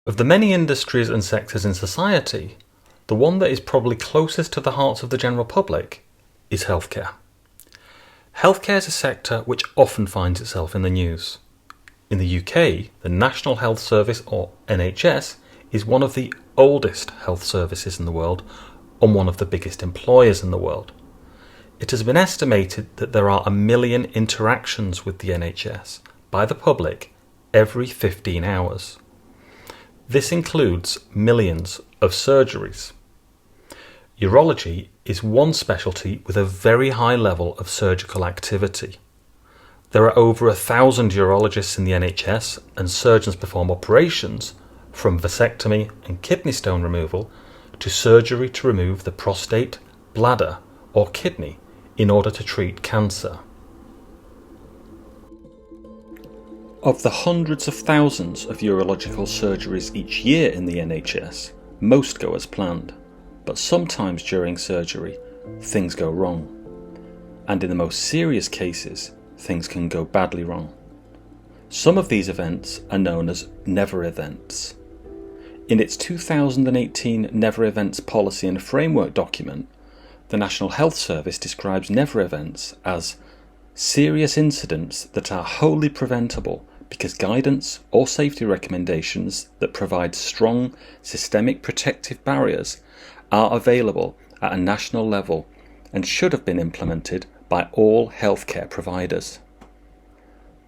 Of the many industries and sectors in society, the one that is probably closest to the hearts of the general public is healthcare. Healthcare is a sector which often finds itself in the news. In the UK, the National Health Service, or NHS, is one of the oldest health services in the world and one of the biggest employers in the world. It has been estimated that there are 1 million interactions with the NHS by the public every 15 hours. This includes millions of surgeries. Urology is one specialty with a very high level of surgical activity. There are over 1,000 urologists in the NHS, and surgeons perform operations from vasectomy and kidney stone removal to surgery to remove the prostate, bladder or kidney in order to treat cancer. Of the hundreds of thousands of urological surgeries each year in the NHS, most go as planned, but sometimes during surgery, things go wrong. And in the most serious cases, things can go badly wrong. Some of these events are known as never events. In its 2018 Never Events Policy and Framework document, the National Health Service describes never events as serious incidents that are wholly preventable because guidance or safety recommendations that provide strong systemic protective barriers are available at a national level and should have been implemented by all healthcare providers.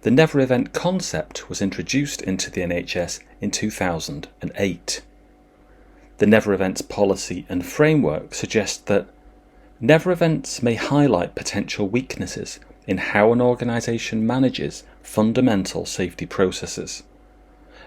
The never event concept was introduced into the NHS in 2008. The Never Events Policy and Framework suggests that never events may highlight potential weaknesses in how an organisation manages fundamental safety processes.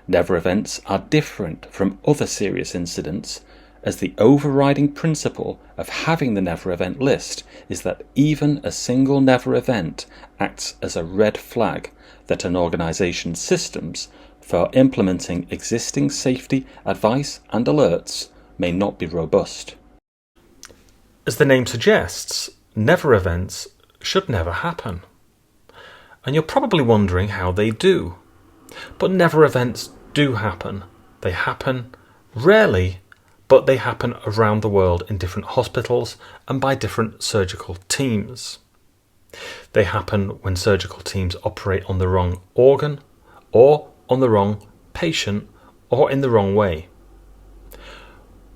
Never events are different from other serious incidents, as the overriding principle of having the never event list is that even a single never event acts as a red flag that an organisation's systems for implementing existing safety advice and alerts may not be robust. As the name suggests, never events should never happen. And you're probably wondering how they do. But never events do happen. They happen rarely, but they happen around the world in different hospitals and by different surgical teams. They happen when surgical teams operate on the wrong organ, or on the wrong patient, or in the wrong way.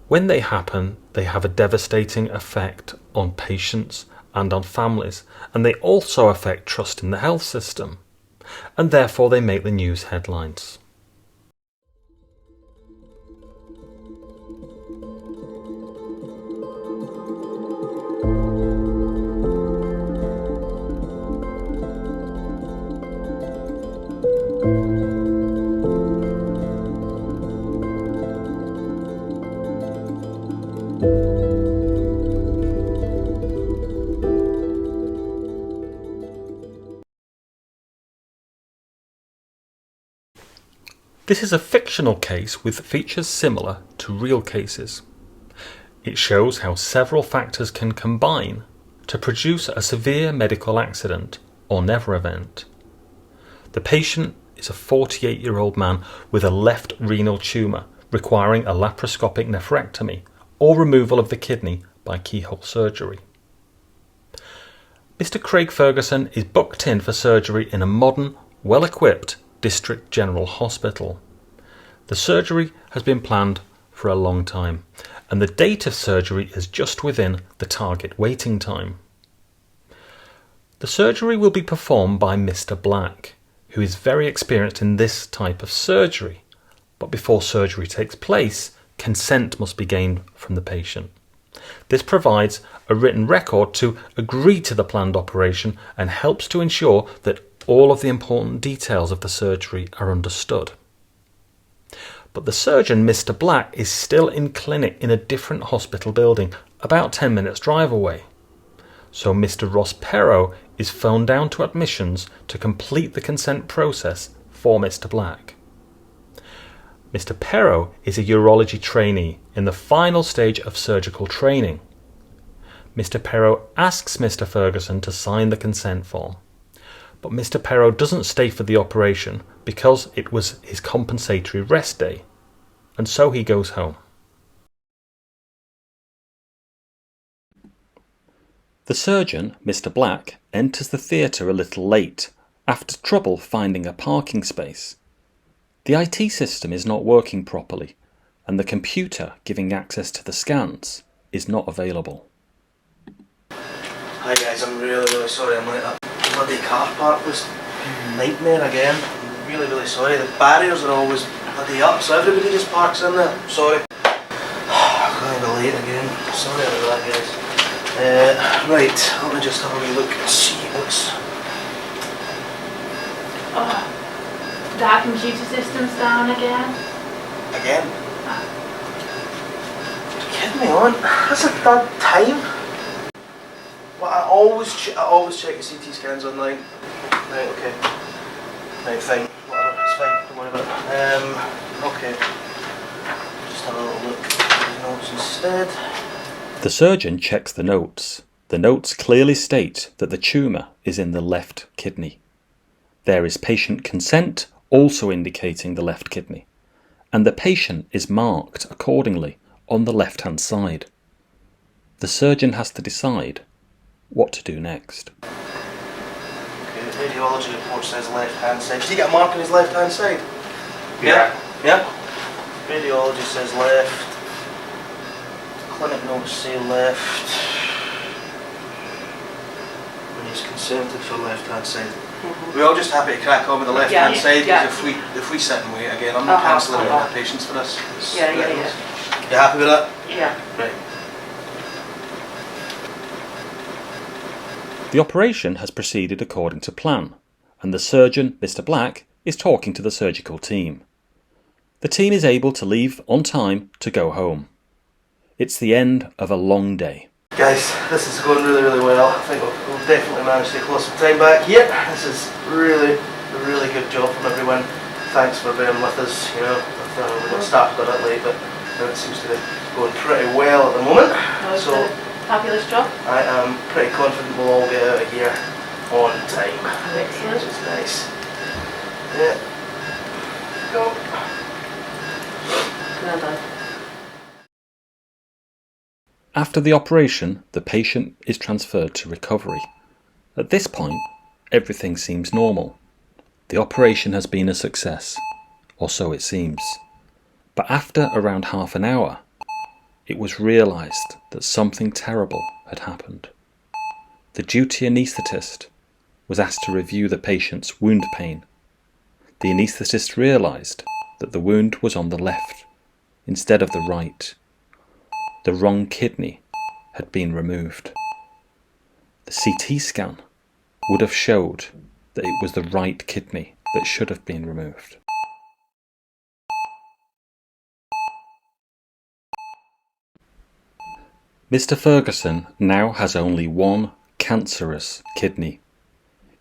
When they happen, they have a devastating effect on patients and on families, and they also affect trust in the health system, and therefore they make the news headlines. This is a fictional case with features similar to real cases. It shows how several factors can combine to produce a severe medical accident or never event. The patient is a 48-year-old man with a left renal tumour requiring a laparoscopic nephrectomy or removal of the kidney by keyhole surgery. Mr. Craig Ferguson is booked in for surgery in a modern, well-equipped District General Hospital. The surgery has been planned for a long time, and the date of surgery is just within the target waiting time. The surgery will be performed by Mr. Black, who is very experienced in this type of surgery, but before surgery takes place, consent must be gained from the patient. This provides a written record to agree to the planned operation and helps to ensure that all of the important details of the surgery are understood. But the surgeon, Mr. Black, is still in clinic in a different hospital building, about 10 minutes drive away. So Mr. Ross Perrow is phoned down to admissions to complete the consent process for Mr. Black. Mr. Perrow is a urology trainee in the final stage of surgical training. Mr. Perrow asks Mr. Ferguson to sign the consent form. But Mr. Perrow doesn't stay for the operation because it was his compensatory rest day. and so he goes home. The surgeon, Mr. Black, enters the theatre a little late, after trouble finding a parking space. The IT system is not working properly, and the computer giving access to the scans is not available. Hi guys, I'm really sorry I'm late. That bloody car park was a nightmare again. I'm really sorry. The barriers are always bloody up, so everybody just parks in there. Sorry. I'm going to be late again. Sorry about that, guys. Right, let me just have a wee look and see what's... Oh, that computer system's down again. Again? You're kidding me on? That's a third time? Well, I always check the CT scans online. Right, okay. Right, fine. Whatever, it's fine, don't worry about it. Okay. Just have a little look at the notes instead. The surgeon checks the notes. The notes clearly state that the tumour is in the left kidney. There is patient consent also indicating the left kidney, and the patient is marked accordingly on the left-hand side. The surgeon has to decide what to do next. Okay, the radiology report says left-hand side. Did he get a mark on his left-hand side? Yeah? Radiology says left. Clinic notes say left. And he's consented for left-hand side. We're all just happy to crack on with the left-hand side, because if we sit and wait again, I'm not cancelling any of the patients for this. Yeah. You happy with that? Yeah. Right. The operation has proceeded according to plan, and the surgeon, Mr. Black, is talking to the surgical team. The team is able to leave on time to go home. It's the end of a long day. Guys, this is going really well. I think we'll definitely manage to close some time back here. This is really good job from everyone. Thanks for being with us. You know, we got started a bit late, but it seems to be going pretty well at the moment. So fabulous job. I am pretty confident we'll all get out of here on time. Excellent. Which is nice. Yeah. Go. Well done. After the operation, the patient is transferred to recovery. At this point, everything seems normal. The operation has been a success, or so it seems. But after around half an hour, it was realised that something terrible had happened. The duty anaesthetist was asked to review the patient's wound pain. The anaesthetist realised that the wound was on the left instead of the right. The wrong kidney had been removed. The CT scan would have showed that it was the right kidney that should have been removed. Mr. Ferguson now has only one cancerous kidney.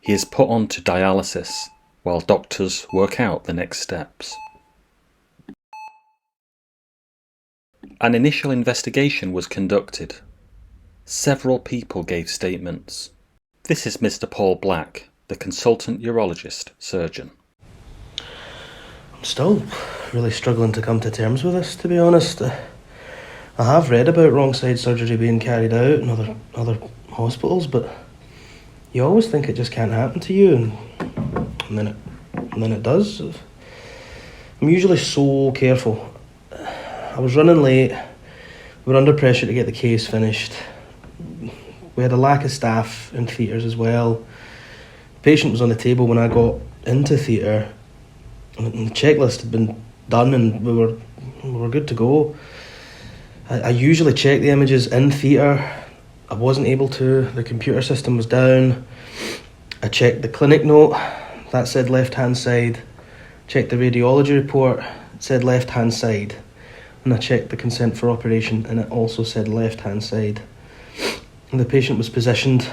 He is put onto dialysis while doctors work out the next steps. An initial investigation was conducted. Several people gave statements. This is Mr. Paul Black, the consultant urologist surgeon. I'm still really struggling to come to terms with this, to be honest. I have read about wrong side surgery being carried out in other hospitals, but you always think it just can't happen to you, and then it does. I'm usually so careful. I was running late. We were under pressure to get the case finished. We had a lack of staff in theatres as well. The patient was on the table when I got into theatre, and the checklist had been done, and we were good to go. I usually check the images in theatre. I wasn't able to. The computer system was down. I checked the clinic note. That said left-hand side. Checked the radiology report. It said left-hand side. And I checked the consent for operation, and it also said left-hand side. And the patient was positioned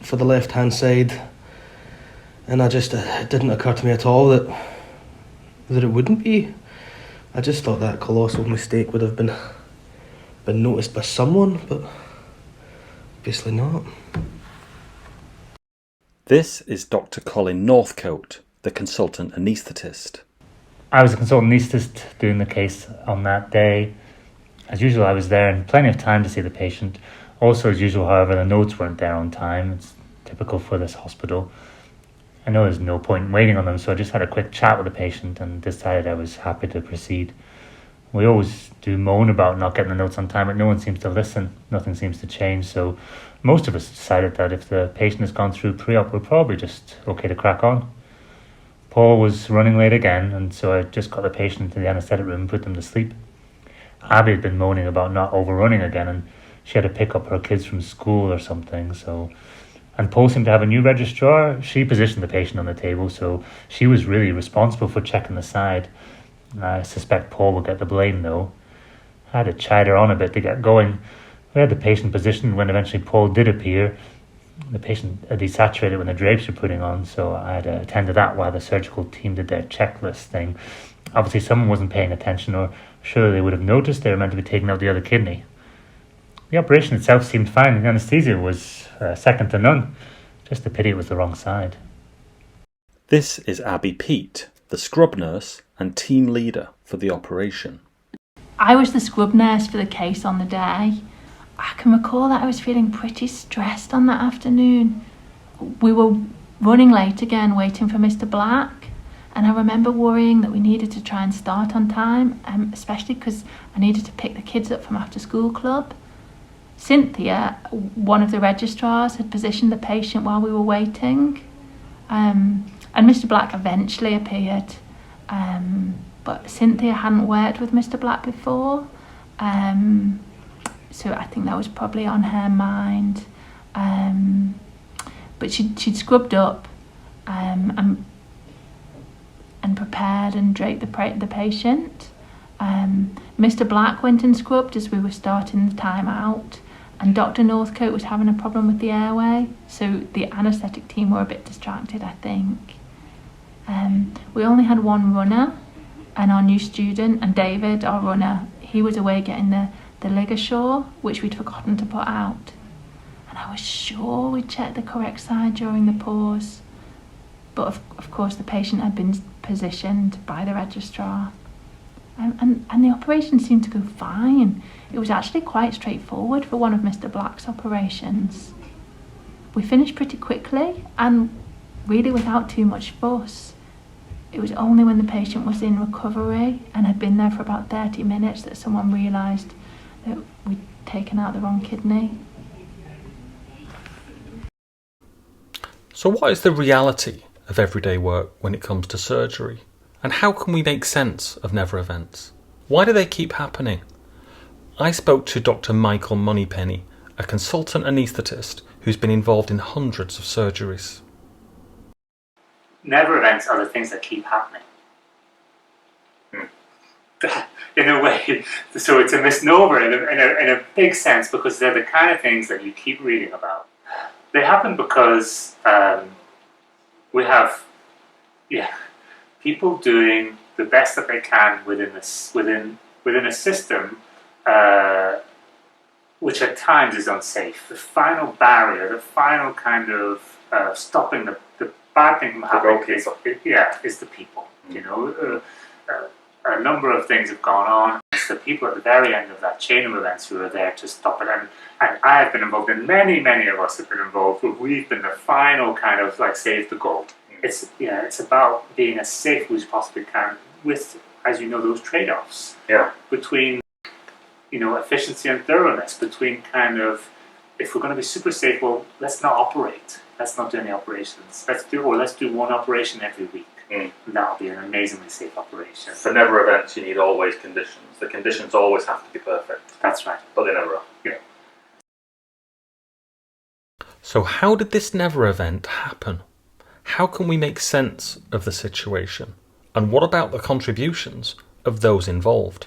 for the left-hand side. And it didn't occur to me at all that it wouldn't be. I just thought that colossal mistake would have been noticed by someone, but obviously not. This is Dr. Colin Northcote, the consultant anaesthetist. I was a consultant anaesthetist doing the case on that day. As usual, I was there in plenty of time to see the patient. Also, as usual, however, the notes weren't there on time. It's typical for this hospital. I know there's no point in waiting on them, so I just had a quick chat with the patient and decided I was happy to proceed. We always do moan about not getting the notes on time, but no one seems to listen. Nothing seems to change, so most of us decided that if the patient has gone through pre-op, we're probably just okay to crack on. Paul was running late again, and so I just got the patient into the anaesthetic room and put them to sleep. Abby had been moaning about not overrunning again, and she had to pick up her kids from school or something, and Paul seemed to have a new registrar. She positioned the patient on the table, so she was really responsible for checking the side. I suspect Paul will get the blame, though. I had to chide her on a bit to get going. We had the patient positioned when eventually Paul did appear. The patient had desaturated when the drapes were putting on, so I had to attend to that while the surgical team did their checklist thing. Obviously, someone wasn't paying attention, or surely they would have noticed they were meant to be taking out the other kidney. The operation itself seemed fine. The anaesthesia was second to none. Just a pity it was the wrong side. This is Abby Pete, the scrub nurse and team leader for the operation. I was the scrub nurse for the case on the day. I can recall that I was feeling pretty stressed on that afternoon. We were running late again, waiting for Mr. Black, and I remember worrying that we needed to try and start on time, especially because I needed to pick the kids up from after school club. Cynthia, one of the registrars, had positioned the patient while we were waiting, and Mr. Black eventually appeared, but Cynthia hadn't worked with Mr. Black before, so I think that was probably on her mind. But she'd scrubbed up and prepared and draped the patient. Mr. Black went and scrubbed as we were starting the time out, and Dr. Northcote was having a problem with the airway, so the anaesthetic team were a bit distracted, I think. We only had one runner, and our new student, and David, our runner, he was away getting the ligashore, which we'd forgotten to put out. And I was sure we'd checked the correct side during the pause. But of course the patient had been positioned by the registrar. And the operation seemed to go fine. It was actually quite straightforward for one of Mr. Black's operations. We finished pretty quickly and really without too much fuss. It was only when the patient was in recovery and had been there for about 30 minutes that someone realised that we'd taken out the wrong kidney. So what is the reality of everyday work when it comes to surgery? And how can we make sense of never events? Why do they keep happening? I spoke to Dr. Michael Moneypenny, a consultant anaesthetist who's been involved in hundreds of surgeries. Never events are the things that keep happening. In a way, so it's a misnomer in a big sense, because they're the kind of things that you keep reading about. They happen because we have people doing the best that they can within a system which at times is unsafe. The final barrier, the final kind of stopping the bad thing from happening is the people. You know, a number of things have gone on. It's the people at the very end of that chain of events who are there to stop it. And I have been involved in many of us have been involved where we've been the final kind of like save the goal. It's about being as safe as we possibly can with, as you know, those trade-offs between, you know, efficiency and thoroughness, between kind of, if we're going to be super safe, well, let's not operate. Let's not do any operations. Let's do one operation every week. And that'll be an amazingly safe operation. For never events, you need always conditions. The conditions always have to be perfect. That's right. But they never are. Yeah. So how did this never event happen? How can we make sense of the situation? And what about the contributions of those involved?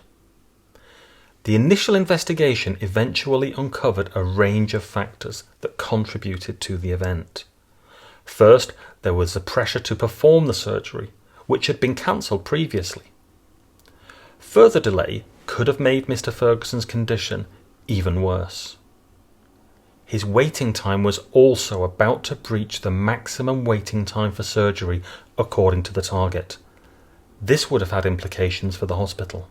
The initial investigation eventually uncovered a range of factors that contributed to the event. First, there was the pressure to perform the surgery, which had been cancelled previously. Further delay could have made Mr. Ferguson's condition even worse. His waiting time was also about to breach the maximum waiting time for surgery according to the target, This would have had implications for the hospital.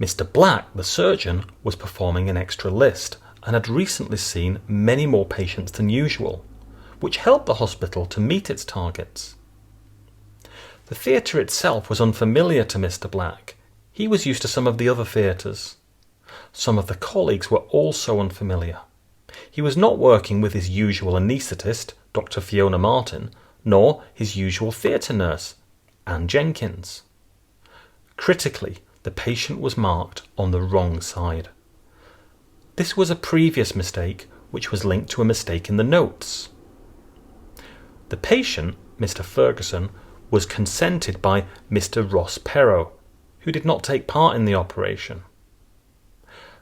Mr. Black, the surgeon, was performing an extra list and had recently seen many more patients than usual, which helped the hospital to meet its targets. The theatre itself was unfamiliar to Mr. Black. He was used to some of the other theatres. Some of the colleagues were also unfamiliar. He was not working with his usual anaesthetist, Dr. Fiona Martin, nor his usual theatre nurse, Anne Jenkins. Critically, the patient was marked on the wrong side. This was a previous mistake which was linked to a mistake in the notes. The patient, Mr. Ferguson, was consented by Mr. Ross Perrow, who did not take part in the operation.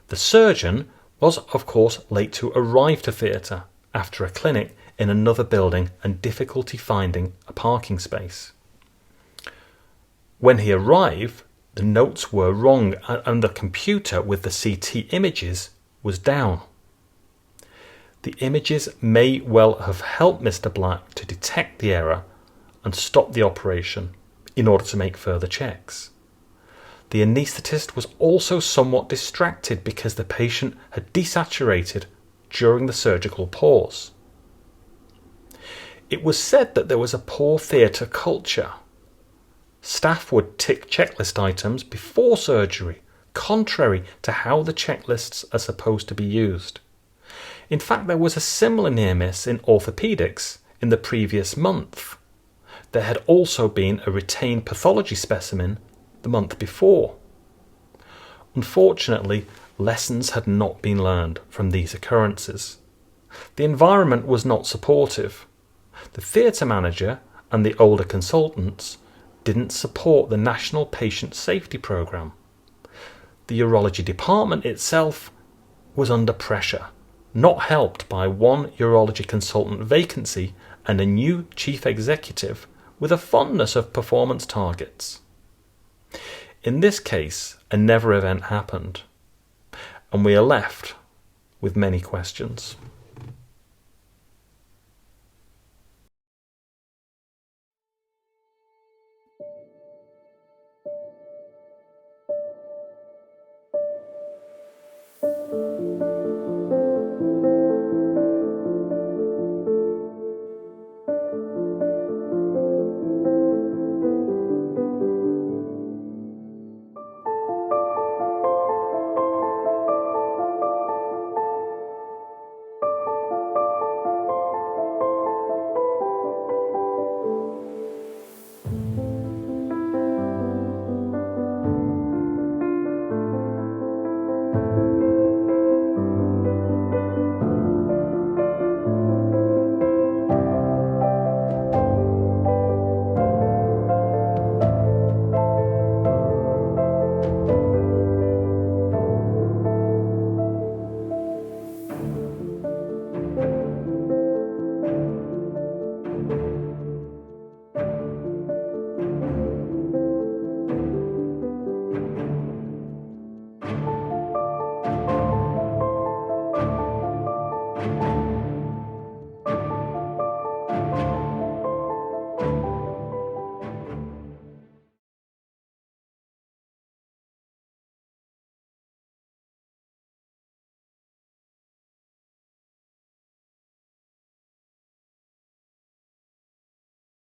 The surgeon was, of course, late to arrive to theatre after a clinic in another building and difficulty finding a parking space. When he arrived, the notes were wrong and the computer with the CT images was down. The images may well have helped Mr. Black to detect the error and stop the operation in order to make further checks. The anaesthetist was also somewhat distracted because the patient had desaturated during the surgical pause. It was said that there was a poor theatre culture. Staff would tick checklist items before surgery, contrary to how the checklists are supposed to be used. In fact, there was a similar near miss in orthopaedics in the previous month. There had also been a retained pathology specimen the month before. Unfortunately, lessons had not been learned from these occurrences. The environment was not supportive. The theatre manager and the older consultants didn't support the National Patient Safety Programme. The urology department itself was under pressure, not helped by one urology consultant vacancy and a new chief executive with a fondness of performance targets. In this case, a never event happened, and we are left with many questions.